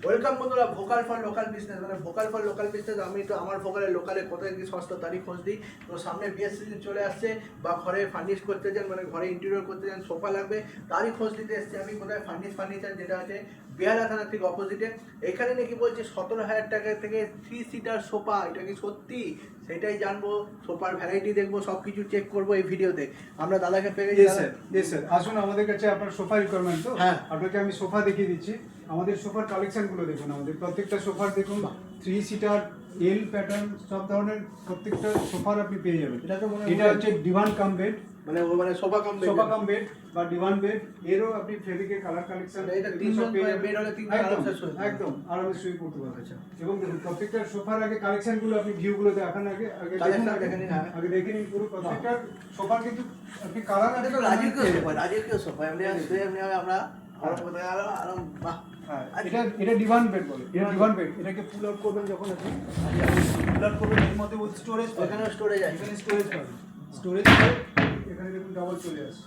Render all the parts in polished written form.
Welcome বন্ধুরা, vocal for local business, মানে vocal for local business. আমি তো আমার ভোকালের লোকালে কোথায় কি সস্তা তারিখ খোঁজ দিই। তো সামনে বিয়ের সিজন চলে আসছে, বা ঘরে ফার্নিশ করতে চান, মানে ঘরে ইন্টেরিয়র করতে চান, সোফা লাগবে, তারই খোঁজ দিতে এসেছি আমি। কোথায় ফার্নিচার, যেটা আছে বেহালা থানার ঠিক অপোজিটে। এখানে নাকি বলছে 17,000 টাকা থেকে 3 সিটার সোফা। এটা কি সত্যি? সেটাই জানবো, সোফার ভ্যারাইটি দেখবো, সব কিছু চেক করবো এই ভিডিওতে। আমরা দাদাকে পেয়ে গেছি। স্যার আসুন আমাদের কাছে। আপনার সোফা রিকোয়ারমেন্ট তো? হ্যাঁ, আপনাকে আমি সোফা দেখিয়ে দিচ্ছি। আমাদের সোফার কালেকশনগুলো দেখুন। আমাদের প্রত্যেকটা সোফার দেখুন 3 সিটার এল প্যাটার্ন সব ধরনের প্রত্যেকটা সোফার আপনি পেয়ে যাবেন। এটা হচ্ছে ডিভান কাম বেড, মানে সোফা কাম বেড বা ডিভান বেড। এরও আপনি ফেব্রিকের কালার কালেকশন, এটা 3 জন বেড হলে 3 একদম আরামে শুয়ে পড়তে পারবেন। এবং দেখুন প্রত্যেকটা সোফার আগে কালেকশনগুলো আপনি ভিউগুলো দেখান। আগে দেখে নিন পুরো প্রত্যেকটা সোফার কিন্তু আপনি কালার এটা তো রাজকীয় সোফা আমরা আরাম। বাহ, এটা ডিভান বেড বলে। এটা ডিভান বেড। এটাকে পুল আউট করবেন যখন আপনি পুল আউট করবেন, এর মধ্যে স্টোরেজ, এখানে স্টোরেজ আছে, এখানে স্টোরেজ পাবেন। স্টোরেজ এখানে দেখুন ডাবল চলে আসে,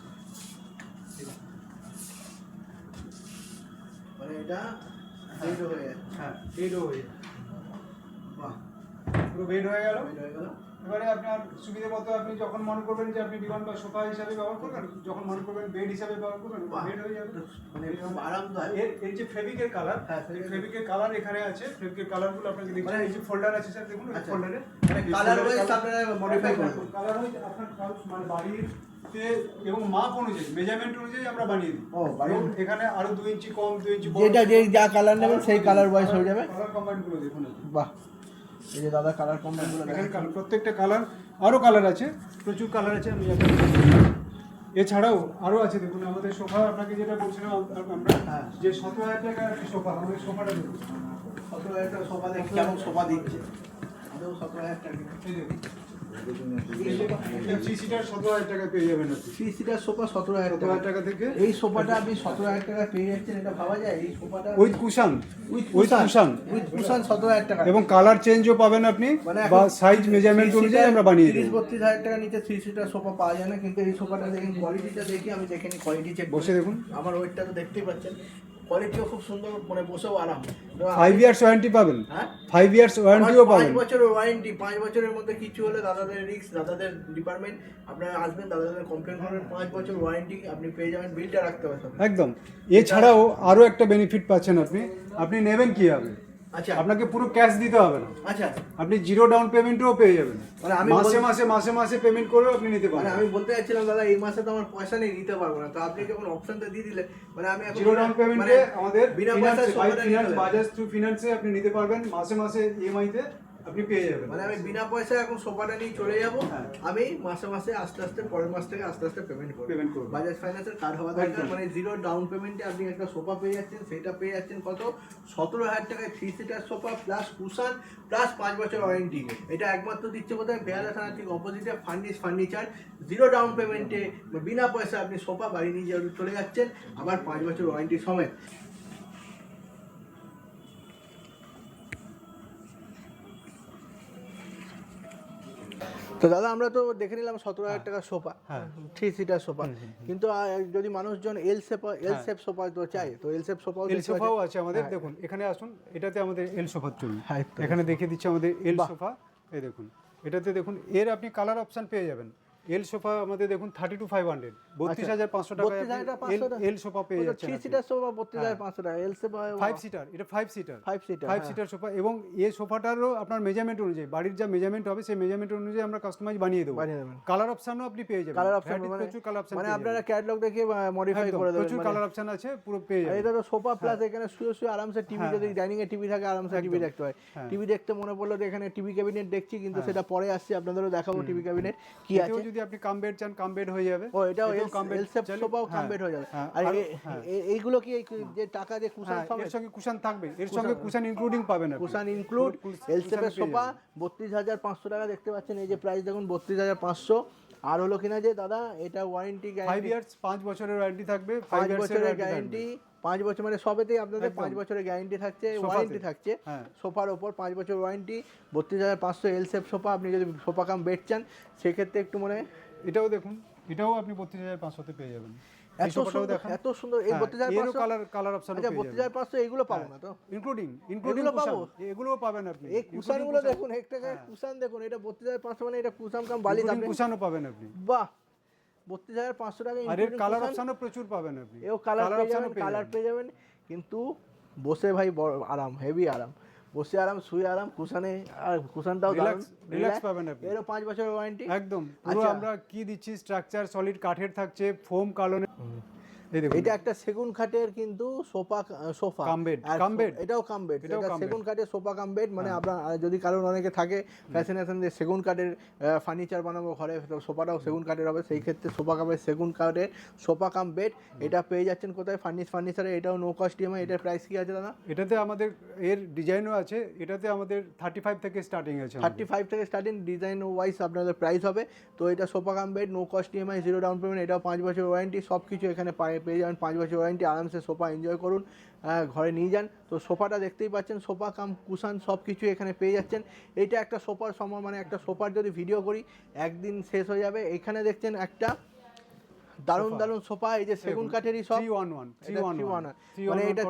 মানে এটা বেড হয়ে যায়। হ্যাঁ বেডও হয়ে যায়। বাহ, পুরো বেড হয়ে গেল। বেড হয়ে গেল। এবারে আপনার সুবিধা মতো আপনি যখন মনে করবেন যে আপনি ডিভান বা সোফা হিসাবে ব্যবহার করবেন, যখন মনে করবেন বেড হিসাবে ব্যবহার করবেন, বেড হয়ে যাবে। মানে খুব আরামদায়ক। এর যে ফেব্রিকের কালার, হ্যাঁ, ফেব্রিকের কালার এখানে আছে। ফেব্রিকের কালারগুলো আপনাকে দেখতে, এই যে ফোল্ডার আছে স্যার, দেখুন এই ফোল্ডারে মানে কালার ওয়াইজ আপনারা মডিফাই করবেন। কালার ওয়াইজ আপনার মানে বাড়ির এবং মাপ অনুযায়ী, মেজারমেন্ট অনুযায়ী আমরা বানিয়ে দিই। এবং এখানে আরো 2 ইঞ্চি কম, 2 ইঞ্চি বড়, যেটা যে যা কালার নেবেন সেই কালার ওয়াইজ হয়ে যাবে। কালার কম্বাইনগুলো দেখুন। বাহ, এই যে দাদা কালার কম্বাইনগুলো এখানে কালার, প্রত্যেকটা কালার, আরো কালার আছে, প্রচুর কালার আছে। আমি এছাড়াও আরো আছে দেখুন আমাদের সোফা। আপনাকে যেটা বলছিলাম আমরা, যে 17,000 টাকার সোফা, আমাদের সোফাটা দেখুন। 17,000 টাকা সোফা দেখি কেমন সোফা দিচ্ছে। আদৌ 17,000 টাকা। এই দেখুন 3 সিটার 17,000 টাকা পেয়ে যাবেন আপনি। 3 সিটার সোফা 17,000 টাকা থেকে এই সোফাটা আপনি 17,000 টাকা পেয়ে যাচ্ছেন। এটা ভাবা যায়? এই সোফাটা উইথ কুশন, উইথ কুশন 17,000 টাকা। এবং কালার চেঞ্জও পাবেন আপনি, মানে বা সাইজ মেজারমেন্ট অনুযায়ী আমরা বানিয়ে দিই। 30-32,000 টাকা নিচে 3 সিটার সোফা পাওয়া যায় না। কিন্তু এই সোফাটা দেখেন, কোয়ালিটিটা দেখি, আমি দেখে নিই কোয়ালিটি চেক বসে দেখুন। আমার ওয়েটটা তো দেখতেই পাচ্ছেন, কোয়ালিটিও খুব সুন্দর, মানে বসেও আরাম। 5 ইয়ার্স ওয়ারেন্টি পাবেন। হ্যাঁ, 5 ইয়ার্স ওয়ারেন্টিও পাবেন। 5 বছরের ওয়ারেন্টি। 5 বছরের মধ্যে কিছু হলে দাদাদের রিস্ক, দাদাদের ডিপার্টমেন্ট। আপনারা আসবেন, দাদাদের কমপ্লেন করবেন, 5 বছর ওয়ারেন্টি আপনি পেয়ে যাবেন। বিলটা রাখতে হবে সব। একদম। এছাড়াও আরো একটা বেনিফিট পাচ্ছেন আপনি। আপনি নেবেন কি হবে, আচ্ছা, আপনাকে পুরো ক্যাশ দিতে হবে না। আচ্ছা, আপনি জিরো ডাউন পেমেন্টও পেয়ে যাবেন। মানে আমি মাসে পেমেন্ট করেও আপনি নিতে মানে পারবেন। আমি বলতে চাইছিলাম দাদা, এই মাসে তো আমার পয়সা নেই, নিতে পারবো না। তো আপনি যখন অপশনটা দিয়ে দিলে, মানে আমি জিরো ডাউন পেমেন্টে আমাদের বিনা পয়সায় ফিনান্স, বাজাজ থ্রু ফিনান্সে আপনি নিতে পারবেন। মাসে ইএমআই তে আপনি পেয়ে যাবেন। মানে আমি বিনা পয়সায় এখন সোফাটা নিয়ে চলে যাবো। হ্যাঁ। আমি মাসে আস্তে পরের মাস থেকে আস্তে পেমেন্ট করবো। বাজাজ ফাইন্যান্সের কার্ড হওয়া দরকার। মানে জিরো ডাউন পেমেন্টে আপনি একটা সোফা পেয়ে যাচ্ছেন। সেটা পেয়ে যাচ্ছেন কত? 17,000 টাকায় 3 seater sofa plus cushion plus 5 বছর ওয়ারেন্টি। এটা একমাত্র দিচ্ছে বোধহয় বেহালা থানার ঠিক অপোজিটে ফার্নিচার। জিরো ডাউন পেমেন্টে বিনা পয়সা আপনি সোফা বাড়ি নিয়ে চলে যাচ্ছেন, আবার 5 বছর ওয়ারেন্টি সমেত। তো দাদা, আমরা তো দেখে নিলাম 17,000 টাকার সোফা, 3 সিটার সোফা। কিন্তু যদি মানুষজন এল শেপ সোফা তো চাই, তো এল শেপ সোফাও আছে আমাদের। দেখুন এখানে আসুন, এটাতে আমাদের এল সোফা চলুন। এখানে দেখিয়ে দিচ্ছি আমাদের এল সোফা। এই দেখুন, এটাতে দেখুন এর আপনি কালার অপশন পেয়ে যাবেন। এল সোফা আমাদের দেখুন 32,500, 32,500 টাকায় এল সোফা পেয়ে যাচ্ছেন। 3 সিটার সোফা 32,500 টাকা। এল শেপ 5 সিটার, এটা 5 সিটার সোফা। এবং এই সোফাটারও আপনার মেজারমেন্ট অনুযায়ী, বাড়ির যা মেজারমেন্ট হবে সেই মেজারমেন্ট অনুযায়ী আমরা কাস্টমাইজ বানিয়ে দেবো। কালার অপশনও আপনি পেয়ে যাবেন। প্রচুর কালার অপশন, মানে আপনারা ক্যাটালগ দেখে মডিফাই করে দেবেন। প্রচুর কালার অপশন আছে, পুরো পেয়ে যাবেন। এটা তো সোফা প্লাস এখানে শুয়ে আরামসে টিভি, যদি ডাইনিং এ টিভি থাকে আরামসে টিভি দেখতে হয়। টিভি দেখতে মনে পড়লো যে এখানে টিভি ক্যাবিনেট দেখছি, কিন্তু সেটা পরে আসছে, আপনাদেরও দেখাবো টিভি ক্যাবিনেট কি আছে। যদি আপনি কাম বেড চান, কাম বেড হয়ে যাবে। ও, এটাও এল শেপ সোফাও কাম বেড হয়ে যাবে। আর এইগুলো কি যে টাকা যে কুশন সমেত? এর সঙ্গে কুশন থাকবে, এর সঙ্গে কুশন ইনক্লুডিং পাবেন আপনি। কুশন ইনক্লুড এল শেপের সোফা 32,500 টাকা দেখতে পাচ্ছেন। এই যে প্রাইস দেখুন 32,500। আর হলো কিনা যে দাদা, এটা ওয়ারেন্টি 5 ইয়ার্স, 5 বছরের ওয়ারেন্টি থাকবে। 5 বছরের গ্যারান্টি, 5 বছর মানে সবেতেই আপনাদের 5 বছরের গ্যারান্টি থাকছে, ওয়ারেন্টি থাকছে। সোফার ওপর 5 বছর ওয়ারেন্টি। 32,500 এল শেপ সোফা। আপনি যদি সোফা কাম বেড চান, সেক্ষেত্রে একটু মানে এটাও দেখুন, এটাও আপনি 32,500 তে পেয়ে যাবেন। এই সোফাটাও দেখান। এত সুন্দর এই 32,500 এরও কালার অপশন আচ্ছা 32,500 এগুলো পাবো না তো? ইনক্লুডিং এগুলো পাবো? এগুলোও পাবেন আপনি। এই কুশানগুলো দেখুন, এক টাকায় কুশান দেখুন, এটা 32,500 মানে এটা কুশান কাম বালি আপনি কুশানও পাবেন আপনি। বাহ, 32,500 টাকা আর এর কালার অপশনও প্রচুর পাবেন আপনি। এও কালার পেয়ে যাবেন, কিন্তু বসে ভাই বড় আরাম, হেভি আরাম, বসে আরাম, শুয়ে আরাম, কুশানে, আর কুশানটাও রিল্যাক্স পাবেন আপনি। এরও 5 বছরের ওয়ারেন্টি একদম পুরো আমরা কি দিচ্ছি, স্ট্রাকচার সলিড কাঠের থাকছে, ফোম কালনে। এই দেখুন এটা একটা সেগুন কাঠের কিন্তু সোফা কাম বেড, এটাও কাম বেড, এটা সেগুন কাঠের সোফা কাম বেড, মানে আপনার যদি কারণ অনেকে থাকে ফ্যাসিনেশন যে সেগুন কাঠের ফার্নিচার বানাবো ঘরে, সোফাটাও সেগুন কাঠের হবে, সেই ক্ষেত্রে সোফা কামের সেগুন কাঠের সোফা কাম বেড এটা পেয়ে যাচ্ছেন কোথায়? ফার্নিচারে। এটাও নো কস্ট ইএমআই। এটার প্রাইস কি আছে দাদা? এটাতে আমাদের এর ডিজাইনও আছে, এটাতে আমাদের 35 থেকে স্টার্টিং আছে। 35 থেকে স্টার্টিং, ডিজাইন ওয়াইজ আপনাদের প্রাইস হবে। তো এটা sofa cum bed, no cost EMI, 0 down payment, এটাও 5 বছর ওয়ারেন্টি, সব কিছু এখানে পেয়ে যাবেন 5 বছর ওয়ারেন্টি। আরামসে সোফা এনজয় করুন, ঘরে নিয়ে যান। তো সোফাটা দেখতেই পাচ্ছেন, সোফা কাম কুশান সব কিছু এখানে পেয়ে যাচ্ছেন। এইটা একটা সোফার সময়, মানে একটা সোফার যদি ভিডিও করি একদিন শেষ হয়ে যাবে। এখানে দেখছেন একটা দারুণ সোফা, এই যে সেগুন কাঠেরই সব 311, মানে এটা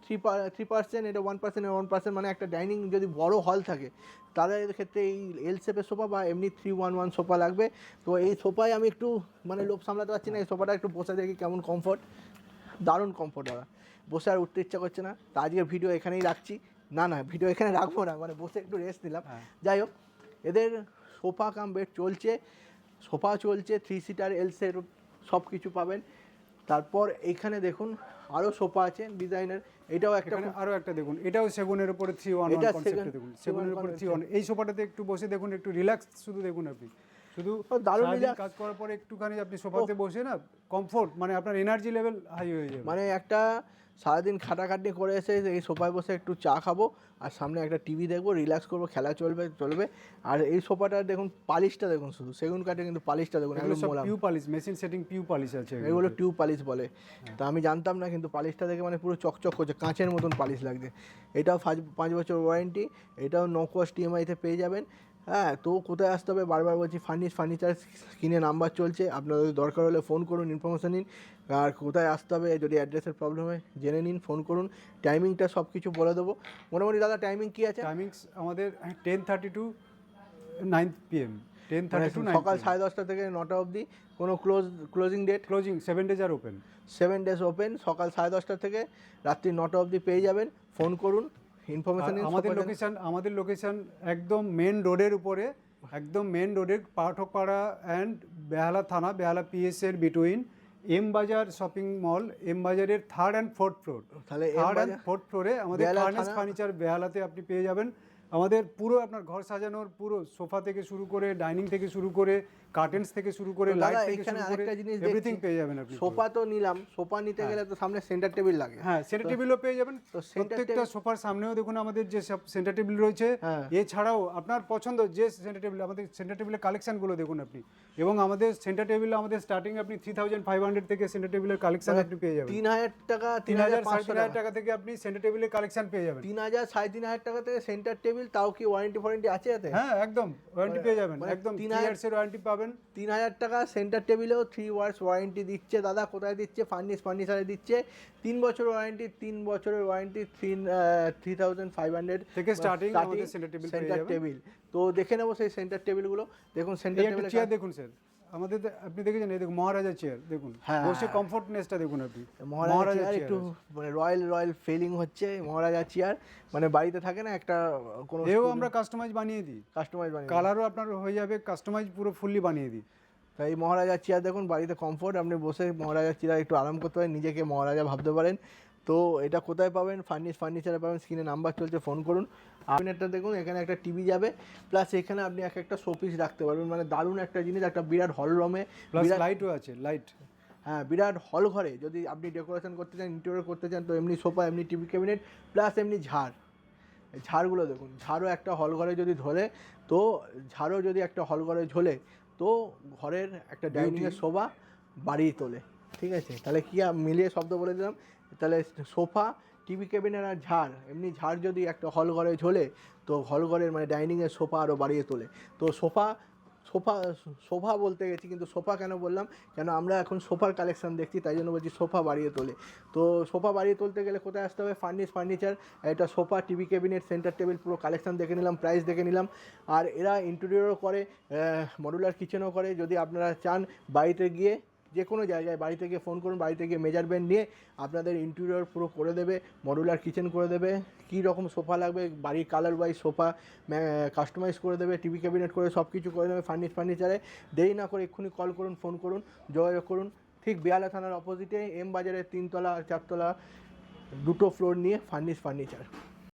3%, এটা 1%, মানে একটা ডাইনিং যদি বড় হল থাকে তাদের ক্ষেত্রে এই এল শেপের সোফা বা এমনি 311 সোফা লাগবে। তো এই সোফায় আমি একটু মানে লোভ সামলাতে পারছি না, এই সোফাটা একটু বসে দেখি কেমন কমফোর্ট, দারুণ কমফোর্ট দাদা, বসে আর উঠতে ইচ্ছা করছে না। তো আজকের ভিডিও এখানেই রাখছি, না ভিডিও এখানে রাখবো না, মানে বসে একটু রেস্ট নিলাম। যাই হোক, এদের সোফা কাম বেড চলছে, সোফা চলছে, 3 সিটার এল শেপ সব কিছু পাবেন। তারপর এইখানে দেখুন আরও সোফা আছে ডিজাইনের, এটাও একটা, আরও একটা দেখুন, এটাও সেগুনের উপরে 311 কনসেপ্টে দেখুন, সেগুনের উপরে 311। এই সোফাটাতে একটু বসে দেখুন, একটু রিল্যাক্স শুধু দেখুন আপনি, শুধু দারুণ কাজ করার পরে একটুখানি আপনি সোফাতে বসে না কমফোর্ট, মানে আপনার এনার্জি লেভেল হাই হয়ে যাবে। মানে একটা সারাদিন খাটাখাটনি করে এসে এই সোফায় বসে একটু চা খাবো আর সামনে একটা টিভি দেখবো, রিল্যাক্স করবো, খেলা চলবে। আর এই সোফাটা দেখুন, পালিশটা দেখুন, শুধু সেগুন কাঠে কিন্তু পালিশটা দেখুন, একদম মোলায়েম, PU polish, machine setting PU polish আছে, এগুলো টিউব পালিশ বলে। তা আমি জানতাম না, কিন্তু পালিশটা দেখে মানে পুরো চকচক করছে, কাঁচের মতন পালিশ লাগছে। এটাও 5 বছর ওয়ারেন্টি, এটাও নো কস্ট ইএমআইতে পেয়ে যাবেন। হ্যাঁ, তো কোথায় আসতে হবে বারবার বলছি, ফার্নিচার স্ক্রিনে নাম্বার চলছে, আপনাদের দরকার হলে ফোন করুন, ইনফরমেশন নিন। আর কোথায় আসতে হবে যদি অ্যাড্রেসের প্রবলেম হয় জেনে নিন, ফোন করুন। টাইমিংটা সব কিছু বলে দেবো। মোটামুটি দাদা টাইমিং কী আছে? টাইমিংস আমাদের 10:30 to 9 PM, 10:30 to 9 সকাল 10:30 থেকে 9টা অবধি। কোনো ক্লোজিং ডেট? ক্লোজিং 7 days আর ওপেন, 7 days ওপেন, সকাল 10:30 থেকে রাত্রি 9টা অবধি পেয়ে যাবেন। ফোন করুন, ইনফরমেশন নিন। আমাদের লোকেশন একদম মেন রোডের উপরে, একদম মেন রোডের পাঠকপাড়া অ্যান্ড বেহালা থানা, বেহালা PS এর বিটুইন এম বাজার শপিং মল, এম বাজারের 3rd and 4th ফ্লোর। তাহলে 3rd and 4th ফ্লোরে আমাদের ফার্নেস ফার্নিচার বেহালাতে আপনি পেয়ে যাবেন। আমাদের পুরো আপনার ঘর সাজানোর পুরো সোফা থেকে শুরু করে, ডাইনিং থেকে শুরু করে, কার্টেন্স থেকে শুরু করে, লাইট থেকে শুরু করে এভরিথিং পেয়ে যাবেন আপনি। সোফা তো নিলাম, সোফা নিতে গেলে তো সামনে সেন্টার টেবিল লাগে। হ্যাঁ, সেন্টার টেবিলও পেয়ে যাবেন। তো প্রত্যেকটা সোফার সামনেও দেখুন আমাদের যে সব সেন্টার টেবিল রয়েছে, এছাড়াও আপনার পছন্দ যে সেন্টার টেবিল, আমাদের সেন্টার টেবিলের কালেকশনগুলো দেখুন আপনি। এবং আমাদের সেন্টার টেবিলে আমাদের স্টার্টিং আপনি 3,500 থেকে সেন্টার টেবিলের কালেকশন আপনি পেয়ে যাবেন। 3,000 টাকা, 3,000 টাকা থেকে আপনি সেন্টার টেবিলের কালেকশন পেয়ে যাবেন। 3,000 3,500 টাকা থেকে সেন্টার টেবিল, তাও কি ওয়ারেন্টি আছে এতে? হ্যাঁ, একদম ওয়ারেন্টি পেয়ে যাবেন, একদম 3 ইয়ার্স এর ওয়ারেন্টি পাবেন। 3,000 টাকা সেন্টার টেবিলেও 3 ইয়ার্স ওয়ারেন্টি দিচ্ছে দাদা। কোথায় দিচ্ছে? ফার্নিচারে দিচ্ছে 3 বছর ওয়ারেন্টি, 3 বছরের ওয়ারেন্টি, 3,500 থেকে স্টার্টিং আমাদের সেন্টার টেবিল। তো দেখে নেবো সেই সেন্টার টেবিলগুলো। দেখুন সেন্টার টেবিল চেয়ার দেখুন স্যার, আমাদের আপনি দেখেছেন, এই দেখুন মহারাজা চেয়ার দেখুন, বসে কমফোর্টনেসটা দেখুন আপনি। মহারাজা চেয়ার একটু মানে রয়্যাল ফিলিং হচ্ছে মহারাজা চেয়ার, মানে বাড়িতে থাকে না একটা কোনো, এও আমরা কাস্টমাইজ বানিয়ে দিই, কালারও আপনার হয়ে যাবে, কাস্টমাইজ পুরো ফুললি বানিয়ে দিই। তাই মহারাজা চেয়ার দেখুন, বাড়িতে কমফোর্ট, আপনি বসে মহারাজা চেয়ার একটু আরাম করতে পারেন, নিজেকে মহারাজা ভাবতে পারেন। তো এটা কোথায় পাবেন? ফার্নিচারে পাবেন, স্ক্রিনে নাম্বার চলছে, ফোন করুন। আপনি একটা দেখুন, এখানে একটা টিভি যাবে, প্লাস এখানে আপনি একটা শোপিস রাখতে পারবেন, মানে দারুণ একটা জিনিস, একটা বিরাট হল রুমে, লাইটও আছে, লাইট। হ্যাঁ, বিরাট হল ঘরে যদি আপনি ডেকোরেশন করতে চান, ইন্টেরিয়র করতে চান, তো এমনি সোফা, এমনি টিভি ক্যাবিনেট, প্লাস এমনি ঝাড়গুলো দেখুন, ঝাড়ও একটা হল ঘরে যদি ঝোলে, তো ঝাড়ও যদি একটা হল ঘরে ঝোলে, তো ঘরের একটা ডাইনিংয়ের শোভা বাড়িয়ে তোলে। ঠিক আছে, তাহলে কি মিলিয়ে শব্দ বলে দিলাম, তাহলে সোফা, টিভি ক্যাবিনেট আর এমনি ঝাড় যদি একটা হল ঘরে ঝোলে, তো হল ঘরের মানে ডাইনিংয়ের সোফা আরও বাড়িয়ে তোলে। তো সোফা সোফা বলতে গেছি, কিন্তু সোফা কেন বললাম, কেন আমরা এখন সোফার কালেকশন দেখছি, তাই জন্য বলছি সোফা বাড়িয়ে তোলে। তো সোফা বাড়িয়ে তুলতে গেলে কোথায় আসতে হবে, ফার্নিচার। এটা sofa, TV cabinet, centre table, পুরো কালেকশন দেখে নিলাম, প্রাইস দেখে নিলাম। আর এরা ইন্টেরিয়রও করে, মডুলার কিচেনও করে। যদি আপনারা চান বাড়িতে গিয়ে, যে কোনো জায়গায় বাড়িতে গিয়ে ফোন করুন, বাড়িতে গিয়ে মেজারমেন্ট নিয়ে আপনাদের ইন্টেরিয়র পুরো করে দেবে, মডুলার কিচেন করে দেবে, কী রকম সোফা লাগবে বাড়ির কালার ওয়াইজ সোফা কাস্টমাইজ করে দেবে, টিভি ক্যাবিনেট করে সব কিছু করে দেবে ফার্নিচারে। দেরি না করে এক্ষুনি কল করুন, ফোন করুন, যোগাযোগ করুন। ঠিক বেহালা থানার অপোজিটে এম বাজারের 3 তলা আর 4 তলা দুটো ফ্লোর নিয়ে ফার্নিচার।